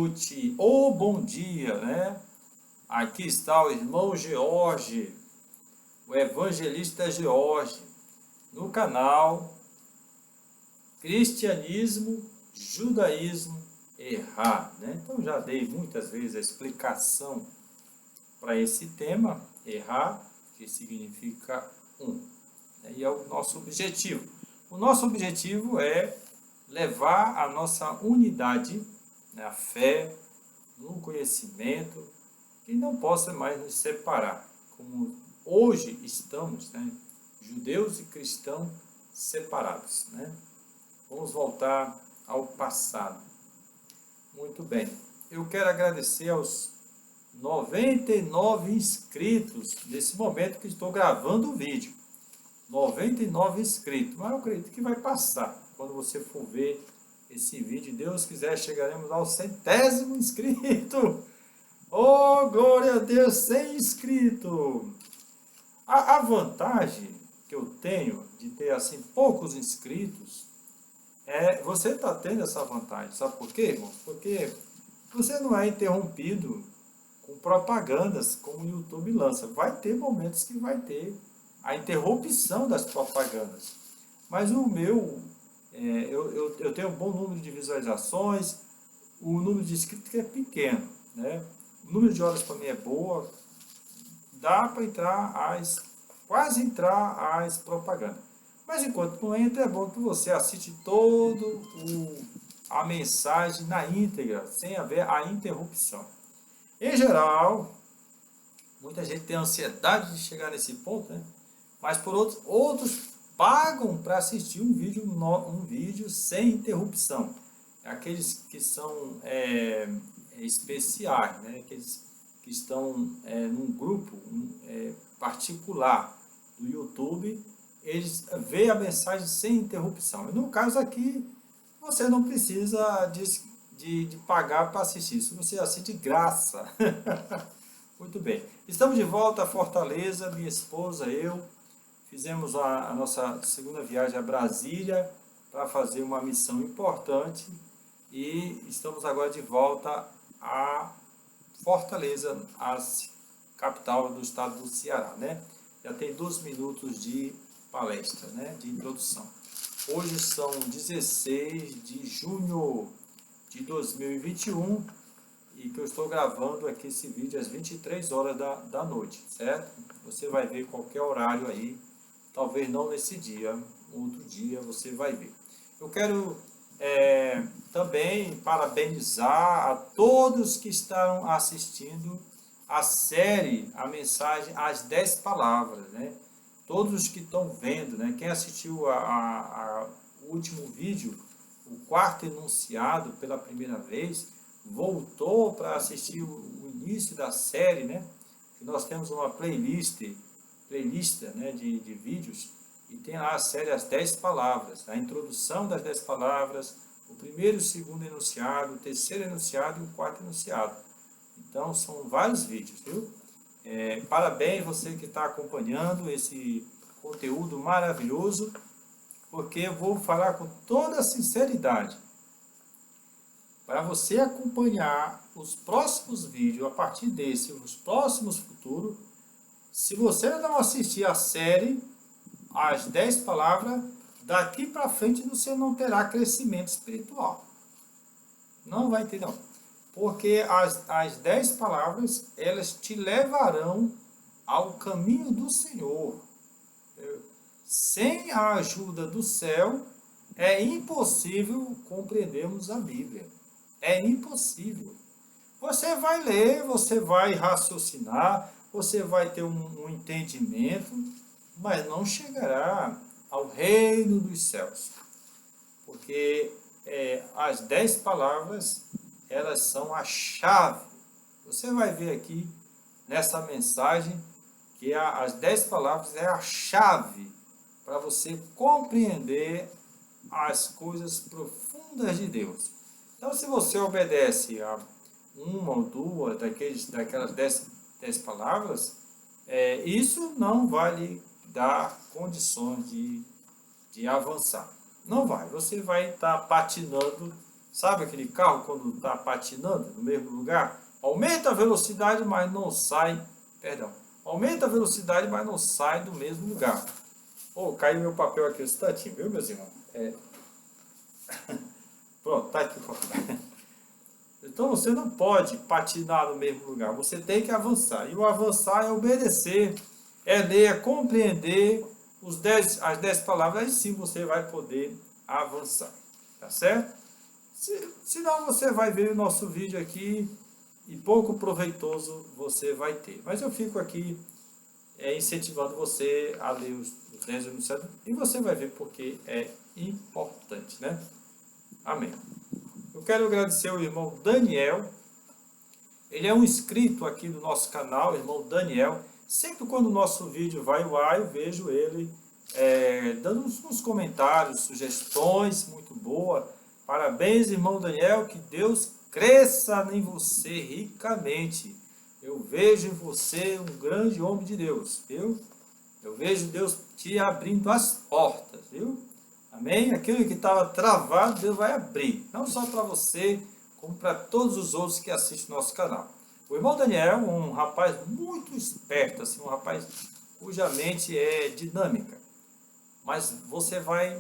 escute o bom dia, né? Aqui está o irmão George, o evangelista George, no canal Cristianismo, Judaísmo, Errar, né? Então já dei muitas vezes a explicação para esse tema, errar, que significa e é o nosso objetivo. O nosso objetivo é levar a nossa unidade, né, a fé, no conhecimento, que não possa mais nos separar. Como hoje estamos, né, judeus e cristãos separados. Né? Vamos voltar ao passado. Muito bem. Eu quero agradecer aos 99 inscritos nesse momento que estou gravando o vídeo. 99 inscritos, mas eu acredito que vai passar. Quando você for ver esse vídeo, Deus quiser, chegaremos ao 100º inscrito. Oh, glória a Deus, 100 inscritos. A vantagem que eu tenho de ter assim poucos inscritos você está tendo essa vantagem. Sabe por quê, irmão? Porque você não é interrompido com propagandas como o YouTube lança. Vai ter momentos que vai ter a interrupção das propagandas. Mas o meu, eu tenho um bom número de visualizações, o número de inscritos é pequeno, né? O número de horas para mim é boa, dá para entrar quase entrar as propagandas. Mas enquanto não entra, é bom que você assiste todo a mensagem na íntegra, sem haver a interrupção. Em geral, muita gente tem ansiedade de chegar nesse ponto, né? Mas por outros pagam para assistir um vídeo sem interrupção. Aqueles que são especiais, né? Aqueles que estão num grupo particular do YouTube, eles veem a mensagem sem interrupção. E no caso aqui, você não precisa de pagar para assistir isso, você assiste de graça. Muito bem. Estamos de volta a Fortaleza, minha esposa, eu. Fizemos a nossa segunda viagem a Brasília para fazer uma missão importante e estamos agora de volta a Fortaleza, a capital do estado do Ceará, né? Já tem 2 minutos de palestra, né? De introdução. Hoje são 16 de junho de 2021 e que eu estou gravando aqui esse vídeo às 23 horas da noite, certo? Você vai ver qualquer horário aí, talvez não nesse dia, outro dia você vai ver. Eu quero também parabenizar a todos que estão assistindo a série, a mensagem, as 10 palavras, né? Todos os que estão vendo, né? Quem assistiu o último vídeo, o 4º enunciado pela primeira vez, voltou para assistir o início da série, né? Que nós temos uma playlist, né? de vídeos, e tem lá a série As 10 Palavras, a introdução das 10 palavras, o primeiro e o segundo enunciado, o terceiro enunciado e o 4º enunciado. Então, são vários vídeos, viu? Parabéns você que está acompanhando esse conteúdo maravilhoso, porque eu vou falar com toda sinceridade. Para você acompanhar os próximos vídeos, a partir desse, os próximos futuros, se você não assistir a série, as 10 palavras, daqui para frente você não terá crescimento espiritual. Não vai ter, não. Porque as 10 palavras, elas te levarão ao caminho do Senhor. Sem a ajuda do céu, é impossível compreendermos a Bíblia. É impossível. Você vai ler, você vai raciocinar, você vai ter um entendimento, mas não chegará ao reino dos céus. Porque as 10 palavras, elas são a chave. Você vai ver aqui nessa mensagem que as 10 palavras é a chave para você compreender as coisas profundas de Deus. Então, se você obedece a uma ou duas daquelas 10 palavras, isso não vai lhe dar condições de avançar. Não vai. Você vai estar patinando Sabe aquele carro quando está patinando no mesmo lugar? Aumenta a velocidade, mas não sai, perdão, aumenta a velocidade, mas não sai do mesmo lugar. Oh, caiu meu papel aqui um instantinho, viu, meus irmãos? Pronto, tá aqui o papel. Então você não pode patinar no mesmo lugar, você tem que avançar. E o avançar é obedecer, é ler, é compreender as 10 palavras, aí sim você vai poder avançar. Tá certo? Senão você vai ver o nosso vídeo aqui e pouco proveitoso você vai ter. Mas eu fico aqui incentivando você a ler os 10 enunciados e você vai ver porque é importante, né? Amém. Eu quero agradecer ao irmão Daniel. Ele é um inscrito aqui do nosso canal, irmão Daniel. Sempre quando o nosso vídeo vai ao ar, eu vejo ele dando uns comentários, sugestões, muito boa. Parabéns, irmão Daniel, que Deus cresça em você ricamente. Eu vejo em você um grande homem de Deus, viu? Eu vejo Deus te abrindo as portas, viu? Amém? Aquilo que estava travado, Deus vai abrir. Não só para você, como para todos os outros que assistem nosso canal. O irmão Daniel, um rapaz muito esperto, assim, um rapaz cuja mente é dinâmica. Mas você vai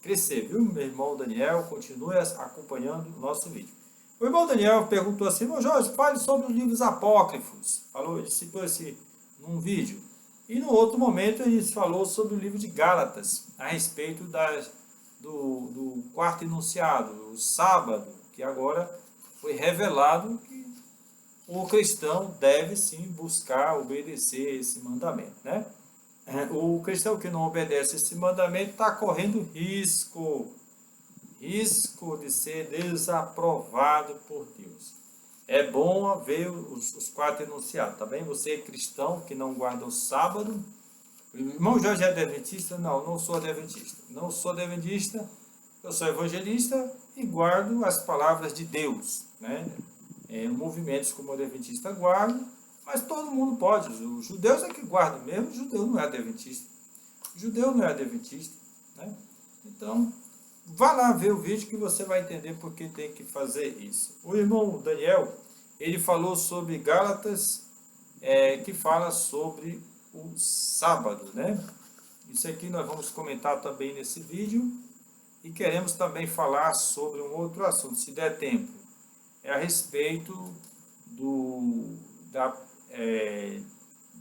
crescer, viu, meu irmão Daniel? Continue acompanhando o nosso vídeo. O irmão Daniel perguntou assim: irmão Jorge, fale sobre os livros apócrifos. Ele citou esse num vídeo. E no outro momento ele falou sobre o livro de Gálatas, a respeito do quarto enunciado, o sábado, que agora foi revelado que o cristão deve sim buscar obedecer esse mandamento, né? O cristão que não obedece esse mandamento está correndo risco de ser desaprovado por Deus. É bom ver os 4 enunciados, tá bem? Você é cristão que não guarda o sábado. O irmão Jorge é adventista? Não, não sou adventista. Não sou adventista, eu sou evangelista e guardo as palavras de Deus, né? Movimentos como o adventista guarda, mas todo mundo pode. Os judeus é que guardam mesmo, o judeu não é adventista. O judeu não é adventista, né? Então, vá lá ver o vídeo que você vai entender por que tem que fazer isso. O irmão Daniel, ele falou sobre Gálatas, que fala sobre o sábado, né? Isso aqui nós vamos comentar também nesse vídeo. E queremos também falar sobre um outro assunto, se der tempo. É a respeito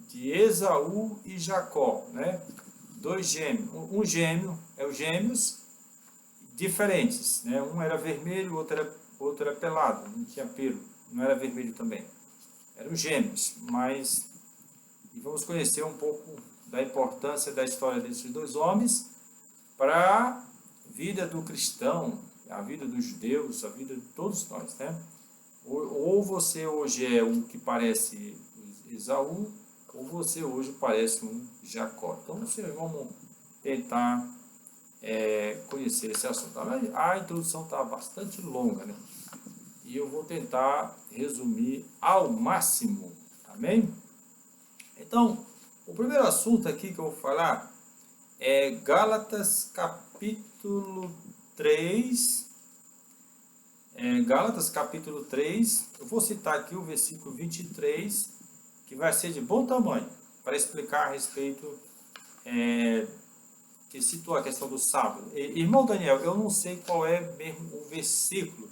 de Esaú e Jacó, né? 2 gêmeos. Um gêmeo, os gêmeos diferentes, né? Um era vermelho, o outro era pelado, não tinha pelo, não era vermelho também. Eram gêmeos, mas e vamos conhecer um pouco da importância da história desses 2 homens para a vida do cristão, a vida dos judeus, a vida de todos nós, né? Ou você hoje é um que parece Esaú, ou você hoje parece um Jacó. Então, vamos tentar conhecer esse assunto. A introdução está bastante longa, né? E eu vou tentar resumir ao máximo, amém? Então, o primeiro assunto aqui que eu vou falar é Gálatas capítulo 3. Gálatas capítulo 3, eu vou citar aqui o versículo 23, que vai ser de bom tamanho, para explicar a respeito, que citou a questão do sábado. Irmão Daniel, eu não sei qual é mesmo o versículo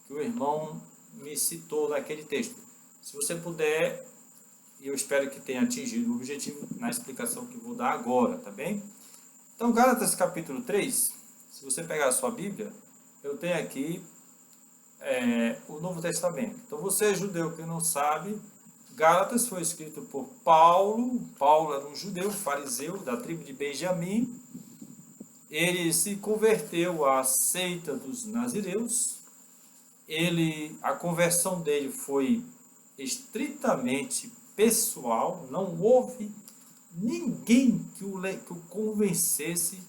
que o irmão me citou naquele texto. Se você puder, eu espero que tenha atingido o objetivo na explicação que vou dar agora, tá bem? Então, Gálatas capítulo 3, se você pegar a sua Bíblia, eu tenho aqui o Novo Testamento. Então, você é judeu que não sabe, Gálatas foi escrito por Paulo. Paulo era um judeu, fariseu, da tribo de Benjamim. Ele se converteu à seita dos nazireus. A conversão dele foi estritamente pessoal, não houve ninguém que o convencesse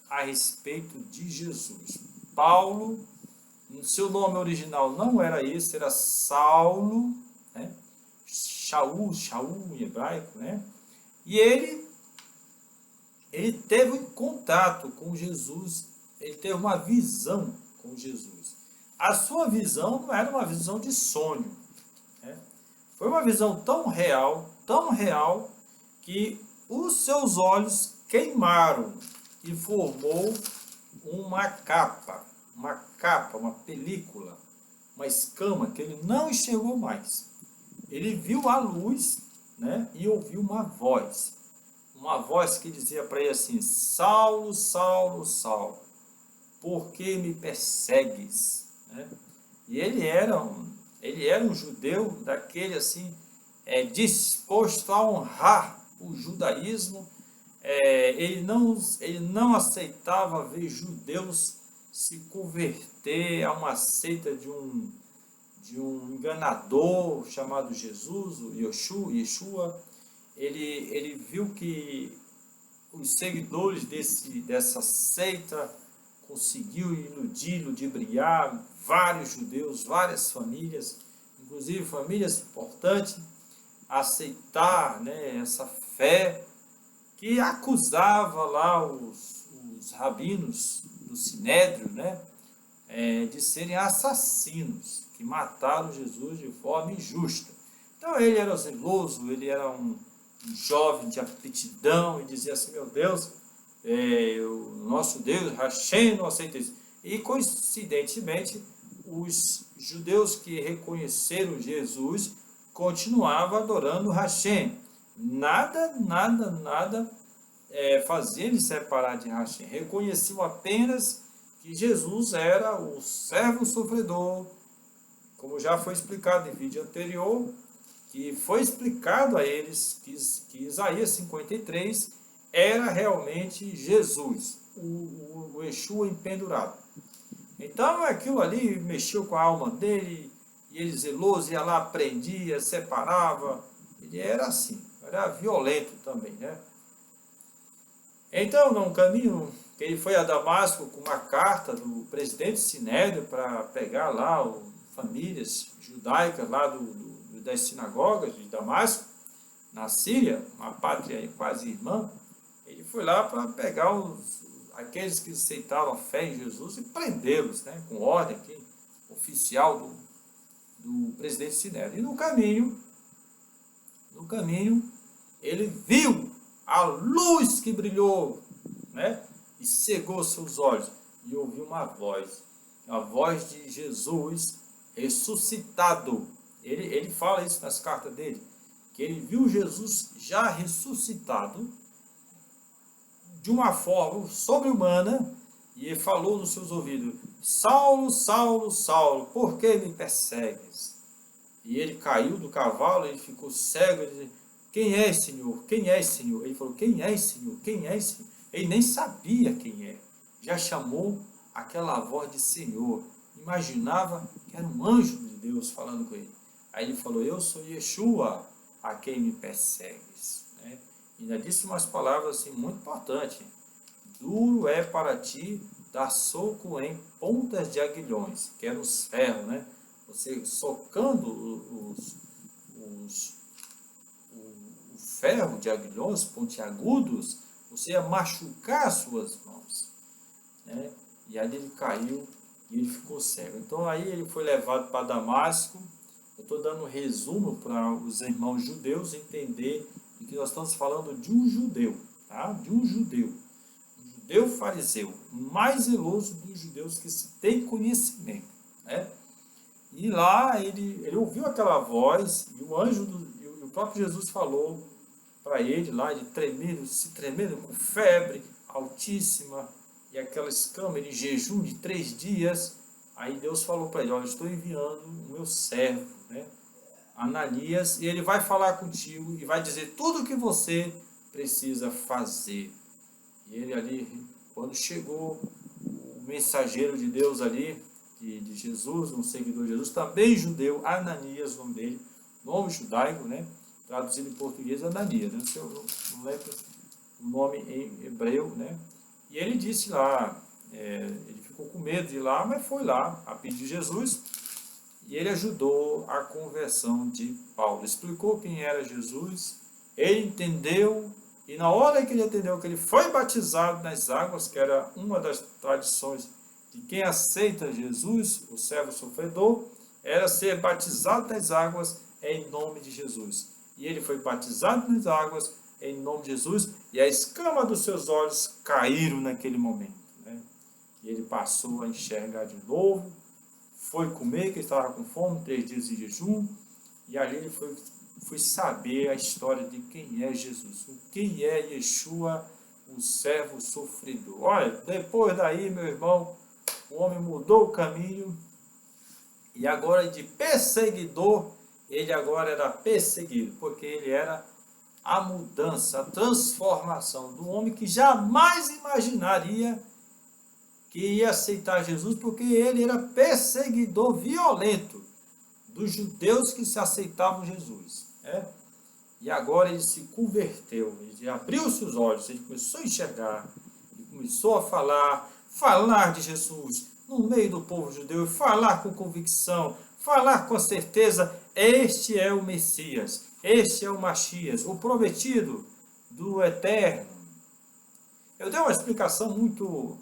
a respeito de Jesus. Paulo, seu nome original não era esse, era Saulo, né? Shaul em hebraico, né? E ele teve um contato com Jesus, ele teve uma visão com Jesus. a sua visão não era uma visão de sonho, né? Foi uma visão tão real, que os seus olhos queimaram e formou uma película, uma escama que ele não enxergou mais. Ele viu a luz, né, e ouviu uma voz que dizia para ele assim: Saulo, Saulo, Saulo, por que me persegues? Né? E ele era um judeu daquele assim, disposto a honrar o judaísmo. Ele não aceitava ver judeus se converter a uma seita de um enganador chamado Jesus, o Yeshua. Ele viu que os seguidores dessa seita conseguiu ludibriar vários judeus, várias famílias, inclusive famílias importantes, a aceitar, né, essa fé que acusava lá os rabinos do Sinédrio, né, de serem assassinos, que mataram Jesus de forma injusta. Então ele era zeloso, ele era um jovem de aptidão e dizia assim: meu Deus, o nosso Deus, Hashem, não aceita isso. E coincidentemente, os judeus que reconheceram Jesus continuavam adorando Hashem. Nada fazia ele separar de Hashem. Reconheciam apenas que Jesus era o servo sofredor, como já foi explicado em vídeo anterior, que foi explicado a eles que Isaías 53 era realmente Jesus, o Yeshua empendurado. Então aquilo ali mexeu com a alma dele, e ele zeloso, ia lá, prendia, separava. Ele era assim, era violento também, né? Então, num caminho, ele foi a Damasco com uma carta do presidente Sinédrio para pegar lá famílias judaicas lá das sinagogas de Damasco, na Síria, uma pátria quase irmã. Ele foi lá para pegar aqueles que aceitaram a fé em Jesus e prendê-los, né, com ordem aqui, oficial do presidente Sinédrio. E no caminho, ele viu a luz que brilhou, né, e cegou seus olhos, e ouviu uma voz, a voz de Jesus ressuscitado. Ele fala isso nas cartas dele, que ele viu Jesus já ressuscitado de uma forma sobre-humana, e ele falou nos seus ouvidos: Saulo, Saulo, Saulo, por que me persegues? E ele caiu do cavalo, ele ficou cego, ele disse: quem és, Senhor? Quem és, Senhor? Ele falou: quem és, Senhor? Quem és, Senhor? Ele nem sabia quem é, já chamou aquela voz de Senhor, imaginava que era um anjo de Deus falando com ele. Aí ele falou: eu sou Yeshua, a quem me persegues. Né? E ainda disse umas palavras assim, muito importantes: duro é para ti dar soco em pontas de aguilhões, que eram os ferros, né? Você socando o ferro de aguilhões pontiagudos, você ia machucar as suas mãos, né? E aí ele caiu e ele ficou cego. Então aí ele foi levado para Damasco. Eu estou dando um resumo para os irmãos judeus entender que nós estamos falando de um judeu, tá? De um judeu fariseu, mais zeloso dos judeus que se tem conhecimento, né? E lá ele ouviu aquela voz, e o anjo e o próprio Jesus falou para ele lá, de se tremendo com febre altíssima, e aquela escama, ele em jejum de 3 dias. Aí Deus falou para ele: olha, eu estou enviando o meu servo, né, Ananias, e ele vai falar contigo e vai dizer tudo o que você precisa fazer. E ele ali, quando chegou o mensageiro de Deus ali, de Jesus, um seguidor de Jesus, também judeu, Ananias, o nome dele, nome judaico, né, traduzido em português, Ananias, né, se eu não lembro o nome em hebreu, né, e ele disse lá, ele ficou com medo de ir lá, mas foi lá, a pedido de Jesus, e ele ajudou a conversão de Paulo, explicou quem era Jesus, ele entendeu, e na hora que ele entendeu que ele foi batizado nas águas, que era uma das tradições de quem aceita Jesus, o servo sofredor, era ser batizado nas águas em nome de Jesus. E ele foi batizado nas águas em nome de Jesus, e a escama dos seus olhos caíram naquele momento, né? E ele passou a enxergar de novo, foi comer, que ele estava com fome, 3 dias de jejum, e ali ele foi saber a história de quem é Jesus, o quem é Yeshua, o servo sofredor. Olha, depois daí, meu irmão, o homem mudou o caminho, e agora de perseguidor, ele agora era perseguido, porque ele era a mudança, a transformação do homem que jamais imaginaria que ia aceitar Jesus, porque ele era perseguidor violento dos judeus que se aceitavam Jesus, né? E agora ele se converteu, ele abriu seus olhos, ele começou a enxergar, ele começou a falar de Jesus no meio do povo judeu, falar com convicção, falar com certeza: este é o Messias, este é o Machias, o prometido do Eterno. Eu dei uma explicação muito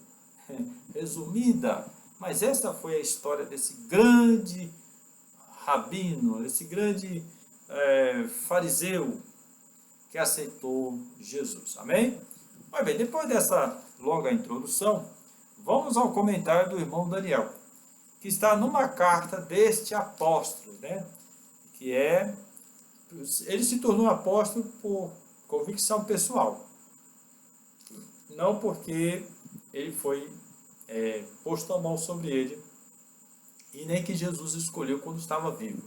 resumida, mas essa foi a história desse grande rabino, esse grande fariseu que aceitou Jesus. Amém? Mas bem, depois dessa longa introdução, vamos ao comentário do irmão Daniel, que está numa carta deste apóstolo, né? Ele se tornou apóstolo por convicção pessoal, não porque ele foi posto a mão sobre ele, e nem que Jesus escolheu quando estava vivo.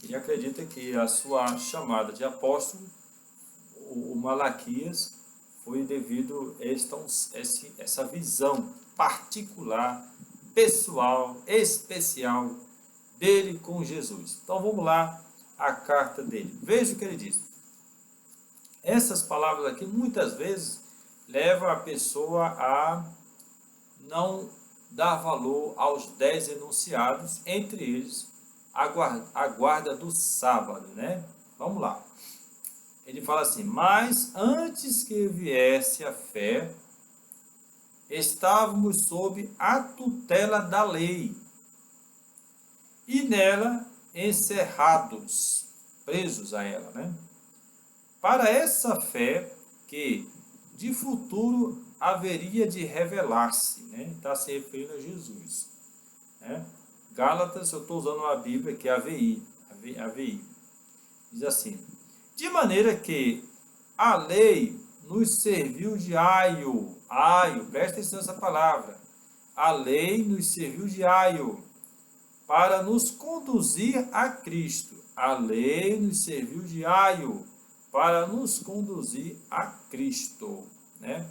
Ele acredita que a sua chamada de apóstolo, o Malaquias, foi devido a essa visão particular, pessoal, especial dele com Jesus. Então vamos lá, a carta dele. Veja o que ele diz. Essas palavras aqui muitas vezes levam a pessoa a não dar valor aos 10 enunciados, entre eles a guarda do sábado, né? Vamos lá. Ele fala assim: mas antes que viesse a fé, estávamos sob a tutela da lei, e nela encerrados, presos a ela, né? Para essa fé que de futuro haveria de revelar-se, né? Está se referindo a Jesus, né? Gálatas, eu estou usando uma Bíblia que é a AVI. Diz assim: de maneira que a lei nos serviu de aio, presta atenção nessa palavra, a lei nos serviu de aio para nos conduzir a Cristo, a lei nos serviu de aio para nos conduzir a Cristo, né?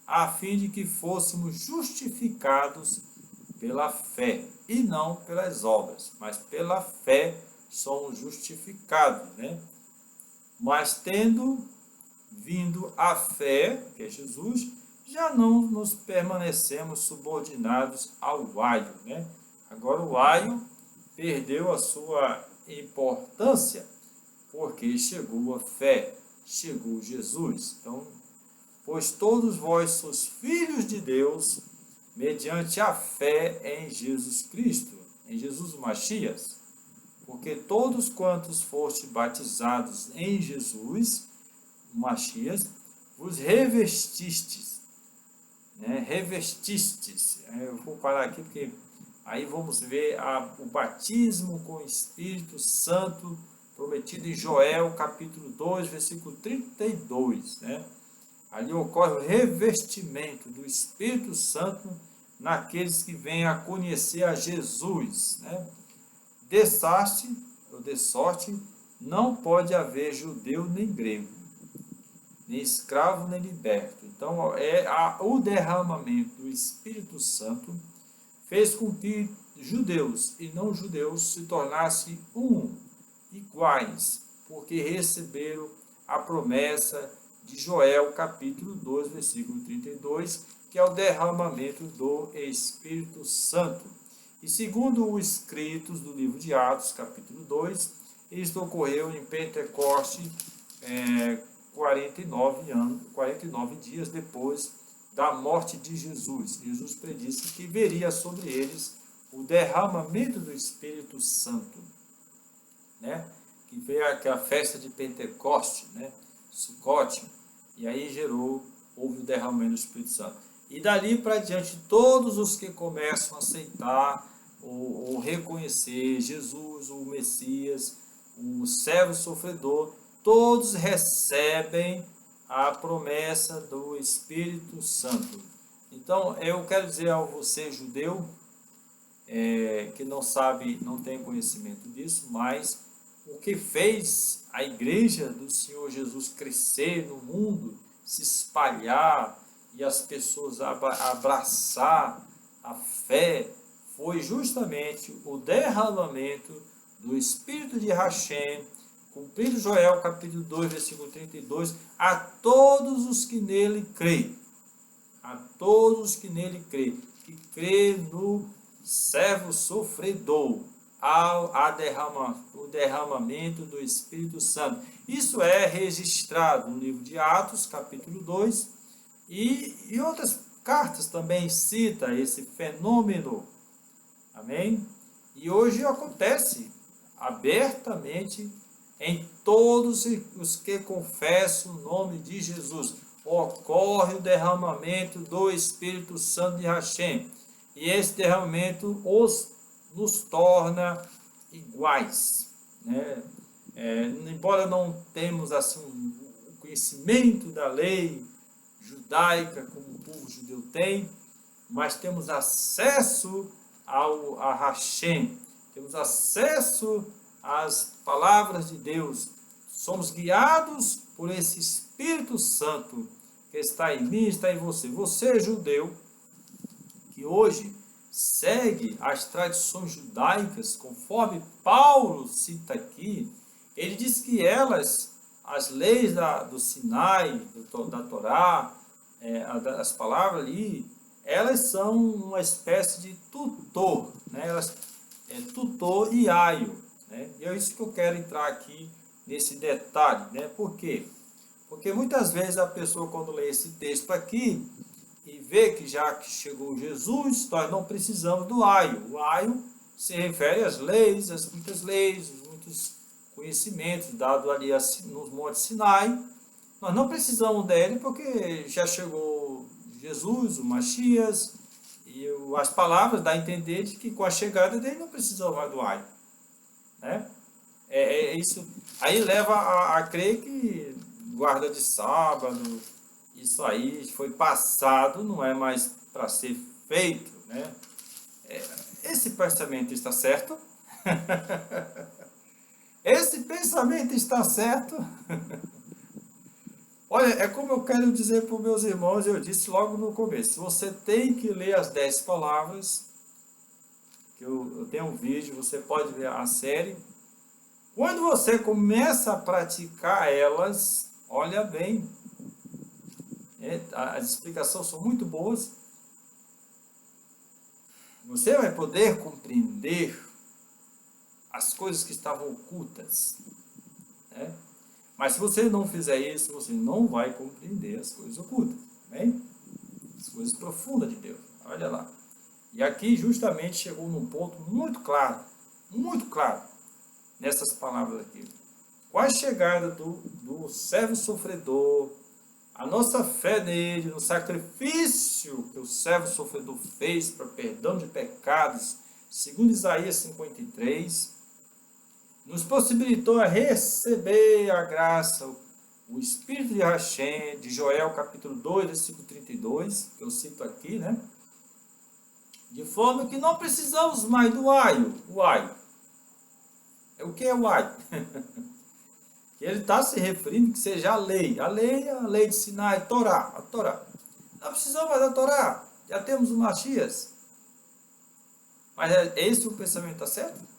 A fim de que fôssemos justificados pela fé, e não pelas obras, mas pela fé somos justificados, né? Mas tendo vindo a fé, que é Jesus, já não nos permanecemos subordinados ao aio, né? Agora o aio perdeu a sua importância, porque chegou a fé, chegou Jesus. Então, pois todos vós sois filhos de Deus, mediante a fé em Jesus Cristo, em Jesus o Machias, porque todos quantos fostes batizados em Jesus o Machias, vos revestistes, né? Revestistes. Eu vou parar aqui porque aí vamos ver o batismo com o Espírito Santo prometido em Joel, capítulo 2, versículo 32, né? Ali ocorre o revestimento do Espírito Santo naqueles que vêm a conhecer a Jesus, né? De sorte, não pode haver judeu nem grego, nem escravo nem liberto. Então, o derramamento do Espírito Santo fez com que judeus e não judeus se tornassem iguais, porque receberam a promessa de Joel, capítulo 2, versículo 32, que é o derramamento do Espírito Santo. E segundo os escritos do livro de Atos, capítulo 2, isto ocorreu em Pentecoste, 49 dias depois da morte de Jesus. Jesus predisse que veria sobre eles o derramamento do Espírito Santo, né? Que veio aquela festa de Pentecoste, né? Sucote, e aí houve o derramamento do Espírito Santo. E dali para diante, todos os que começam a aceitar ou reconhecer Jesus, o Messias, o servo sofredor, todos recebem a promessa do Espírito Santo. Então, eu quero dizer a você, judeu, que não sabe, não tem conhecimento disso, mas o que fez a igreja do Senhor Jesus crescer no mundo, se espalhar e as pessoas abraçar a fé, foi justamente o derramamento do Espírito de Hashem, cumprido Joel capítulo 2, versículo 32, a todos os que nele creem. A todos que nele creem, que crê no servo sofredor, o derramamento do Espírito Santo. Isso é registrado no livro de Atos, capítulo 2, e outras cartas também cita esse fenômeno. Amém? E hoje acontece abertamente em todos os que confessam o nome de Jesus. Ocorre o derramamento do Espírito Santo de Hashem. E esse derramamento nos torna iguais, né? Embora não temos assim o conhecimento da lei judaica como o povo judeu tem, mas temos acesso a Hashem, temos acesso às palavras de Deus, somos guiados por esse Espírito Santo que está em mim, está em você. Você é judeu, que hoje segue as tradições judaicas, conforme Paulo cita aqui, ele diz que as leis do Sinai, da Torá, as palavras ali, elas são uma espécie de tutor, né? Elas tutor e aio, né? E é isso que eu quero entrar aqui nesse detalhe, né? Por quê? Porque muitas vezes a pessoa, quando lê esse texto aqui e vê que já que chegou Jesus, nós não precisamos do aio. O aio se refere às leis, às muitas leis, aos muitos conhecimentos dados ali nos Montes Sinai. Nós não precisamos dele porque já chegou Jesus, o Messias, e as palavras dá a entender de que com a chegada dele não precisamos mais do aio, né? Isso aí leva a crer que guarda de sábado, isso aí foi passado, não é mais para ser feito, né? Esse pensamento está certo? Esse pensamento está certo? Olha, é como eu quero dizer para os meus irmãos, eu disse logo no começo, você tem que ler as 10 palavras, que eu tenho um vídeo, você pode ver a série. Quando você começa a praticar elas, olha bem, as explicações são muito boas, você vai poder compreender as coisas que estavam ocultas, né? Mas se você não fizer isso, você não vai compreender as coisas ocultas, bem? As coisas profundas de Deus, olha lá. E aqui justamente chegou num ponto muito claro, nessas palavras aqui. Com a chegada do servo sofredor, a nossa fé nele, no sacrifício que o servo sofredor fez para perdão de pecados, segundo Isaías 53, nos possibilitou a receber a graça, o Espírito de Hashem, de Joel capítulo 2, versículo 32, que eu cito aqui, né? De forma que não precisamos mais do aio. O aio. O que é o aio? Ele está se referindo que seja a lei. A lei de Sinai, a Torá. Não precisamos mais da Torá. Já temos o Messias. Mas é esse o pensamento, está certo?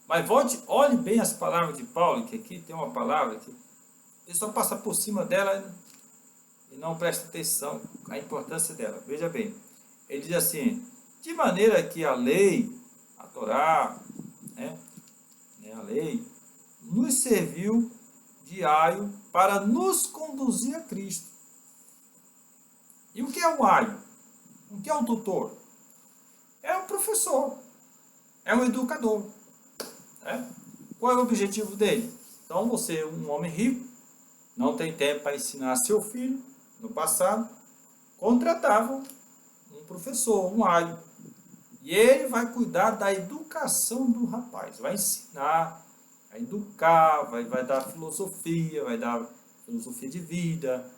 Mas olhe bem as palavras de Paulo, que aqui tem uma palavra que ele só passa por cima dela e não presta atenção à importância dela. Veja bem, ele diz assim, de maneira que a lei, a Torá, né, a lei, nos serviu de aio para nos conduzir a Cristo. E o que é o aio? O que é um tutor? É um professor, é um educador. Né? Qual é o objetivo dele? Então, você, um homem rico, não tem tempo para ensinar seu filho, no passado, contratava um professor, um aio. E ele vai cuidar da educação do rapaz, vai ensinar, vai educar, vai dar filosofia, vai dar filosofia de vida,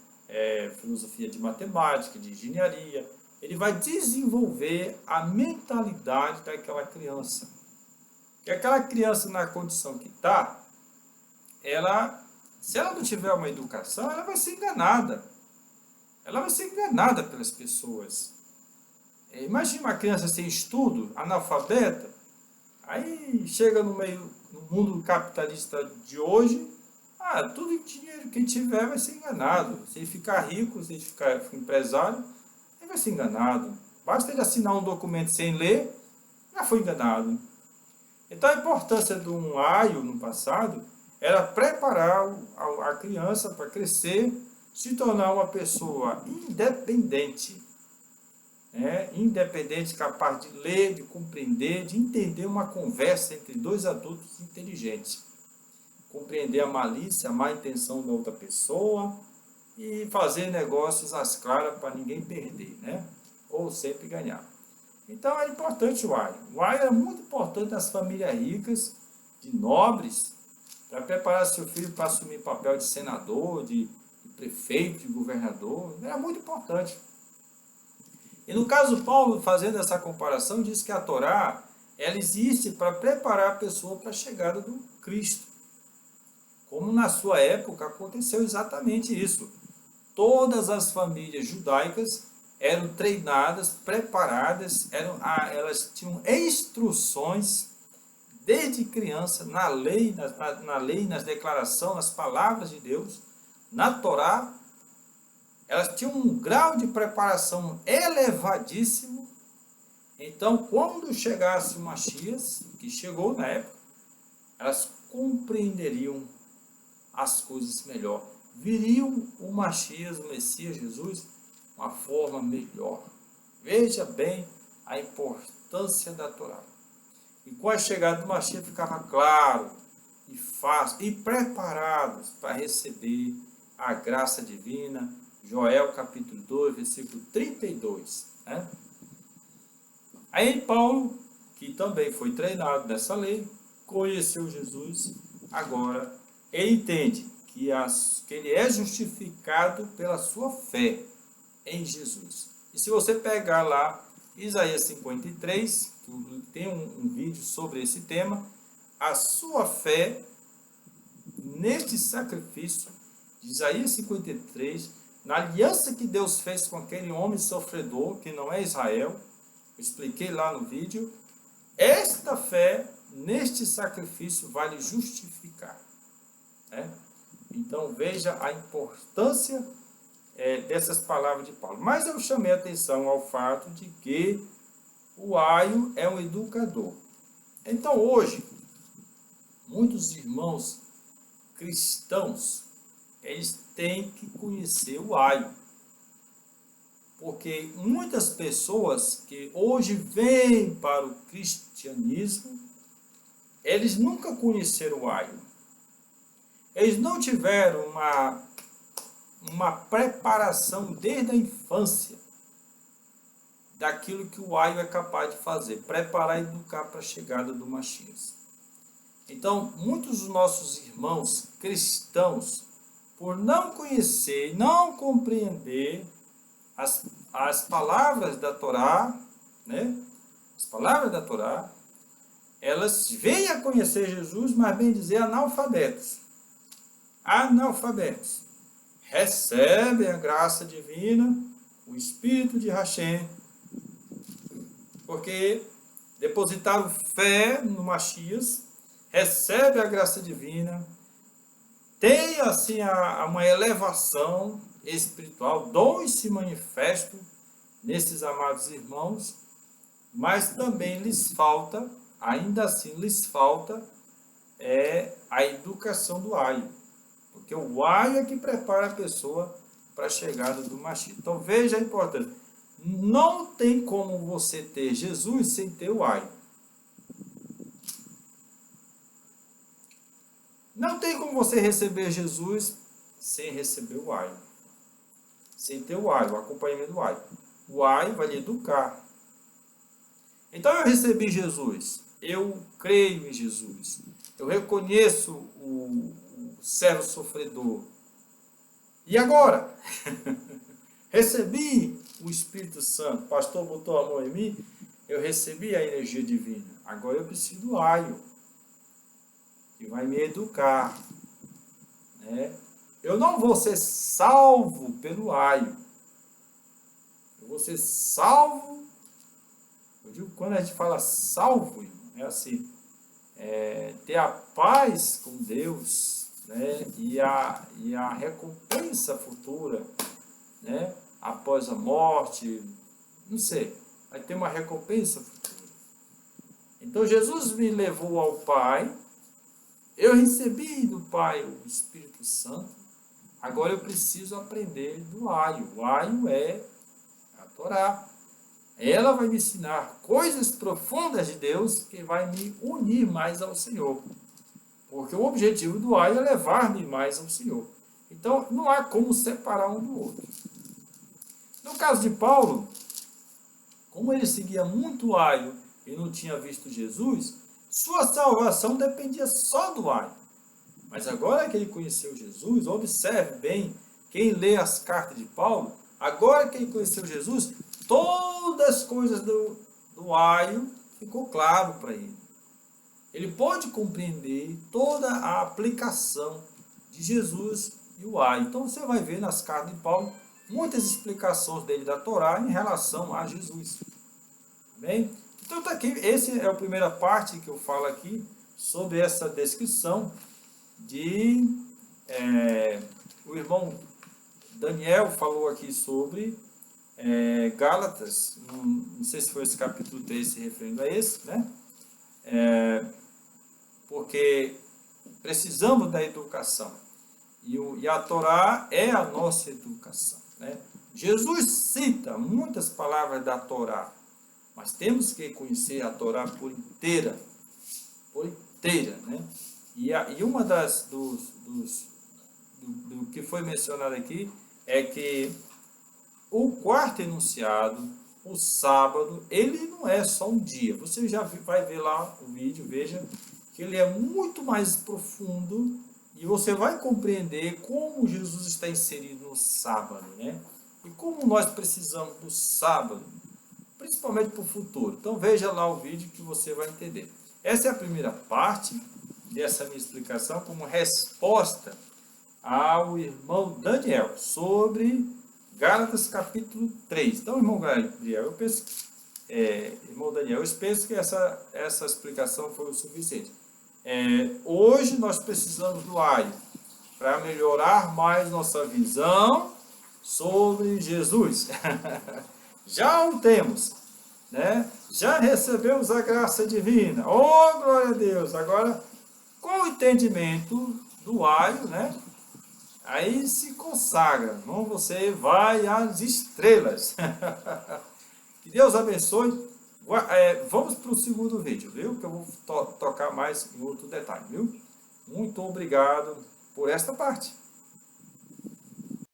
filosofia de matemática, de engenharia. Ele vai desenvolver a mentalidade daquela criança. E aquela criança, na condição que está, se ela não tiver uma educação, ela vai ser enganada. Ela vai ser enganada pelas pessoas. Imagina uma criança sem estudo, analfabeta, aí chega no mundo capitalista de hoje, tudo dinheiro que tiver vai ser enganado. Se ele ficar rico, se ele ficar empresário, ele vai ser enganado. Basta ele assinar um documento sem ler, já foi enganado. Então a importância de um aio no passado era preparar a criança para crescer, se tornar uma pessoa independente. Independente, capaz de ler, de compreender, de entender uma conversa entre dois adultos inteligentes. Compreender a malícia, a má intenção da outra pessoa e fazer negócios às claras para ninguém perder, ou sempre ganhar. Então é importante o aio. O aio é muito importante nas famílias ricas, de nobres, para preparar seu filho para assumir papel de senador, de prefeito, de governador. É muito importante. E no caso Paulo, fazendo essa comparação, diz que a Torá, ela existe para preparar a pessoa para a chegada do Cristo. Como na sua época aconteceu exatamente isso. Todas as famílias judaicas eram treinadas, preparadas, elas tinham instruções desde criança na lei, nas declarações, nas palavras de Deus, na Torá. Elas tinham um grau de preparação elevadíssimo. Então, quando chegasse o Messias, que chegou na época, elas compreenderiam as coisas melhor. Viriam o Messias, o Messias Jesus, uma forma melhor. Veja bem a importância da Torá. E com a chegada do Messias ficava claro e fácil e preparados para receber a graça divina. Joel capítulo 2, versículo 32. Aí Paulo, que também foi treinado nessa lei, conheceu Jesus, agora ele entende que ele é justificado pela sua fé em Jesus. E se você pegar lá Isaías 53, que tem um vídeo sobre esse tema, a sua fé neste sacrifício de Isaías 53, na aliança que Deus fez com aquele homem sofredor, que não é Israel, eu expliquei lá no vídeo, esta fé neste sacrifício vai lhe justificar. Então veja a importância dessas palavras de Paulo. Mas eu chamei a atenção ao fato de que o aio é um educador. Então hoje, muitos irmãos cristãos, eles têm que conhecer o aio. Porque muitas pessoas que hoje vêm para o cristianismo, eles nunca conheceram o aio. Eles não tiveram uma preparação desde a infância daquilo que o aio é capaz de fazer, preparar e educar para a chegada do Messias. Então, muitos dos nossos irmãos cristãos, por não conhecer, não compreender as palavras da Torá, as palavras da Torá, elas vêm a conhecer Jesus, mas bem dizer analfabetos. Analfabetos. Recebem a graça divina, o Espírito de Hashem, porque depositaram fé no Messias, recebe a graça divina, tem assim uma elevação espiritual, dons se manifestam nesses amados irmãos, mas também lhes falta, ainda assim lhes falta a educação do aio, porque o aio é que prepara a pessoa para a chegada do Mashiach. Então veja a importância. Não tem como você ter Jesus sem ter o aio. Não tem como você receber Jesus sem receber o aio. Sem ter o aio, o acompanhamento do aio. O aio vai lhe educar. Então eu recebi Jesus. Eu creio em Jesus. Eu reconheço o servo sofredor. E agora? Recebi o Espírito Santo. O pastor botou a mão em mim. Eu recebi a energia divina. Agora eu preciso do aio, que vai me educar. Né? Eu não vou ser salvo pelo aio. Eu vou ser salvo. Eu digo, quando a gente fala salvo, é assim, ter a paz com Deus, né? e a recompensa futura, né? Após a morte, não sei, vai ter uma recompensa futura. Então Jesus me levou ao Pai, eu recebi do Pai o Espírito Santo, agora eu preciso aprender do aio. O aio é a Torá. Ela vai me ensinar coisas profundas de Deus que vai me unir mais ao Senhor. Porque o objetivo do aio é levar-me mais ao Senhor. Então, não há como separar um do outro. No caso de Paulo, como ele seguia muito o aio e não tinha visto Jesus, sua salvação dependia só do aio. Mas agora que ele conheceu Jesus, observe bem, quem lê as cartas de Paulo, agora que ele conheceu Jesus, todas as coisas do aio ficou claro para ele. Ele pode compreender toda a aplicação de Jesus e o aio. Então você vai ver nas cartas de Paulo muitas explicações dele da Torá em relação a Jesus. Bem? Então tá aqui, essa é a primeira parte que eu falo aqui sobre essa descrição de o irmão Daniel falou aqui sobre Gálatas, não sei se foi esse capítulo 3 se referindo a esse, né? Porque precisamos da educação. E a Torá é a nossa educação. Né? Jesus cita muitas palavras da Torá, mas temos que conhecer a Torá por inteira. Por inteira. Né? E uma do que foi mencionado aqui é que o quarto enunciado, o sábado, ele não é só um dia. Você já vai ver lá o vídeo, veja que ele é muito mais profundo e você vai compreender como Jesus está inserido no sábado, né? E como nós precisamos do sábado, principalmente para o futuro. Então veja lá o vídeo que você vai entender. Essa é a primeira parte dessa minha explicação como resposta ao irmão Daniel sobre Gálatas capítulo 3. Então, irmão Daniel, eu penso que essa explicação foi o suficiente. Hoje nós precisamos do aio para melhorar mais nossa visão sobre Jesus. Já o temos, né? Já recebemos a graça divina. Oh, glória a Deus! Agora, com o entendimento do aio, né? Aí se consagra. Então você vai às estrelas. Que Deus abençoe. Vamos para o segundo vídeo, viu? Que eu vou tocar mais em outro detalhe, viu? Muito obrigado por esta parte.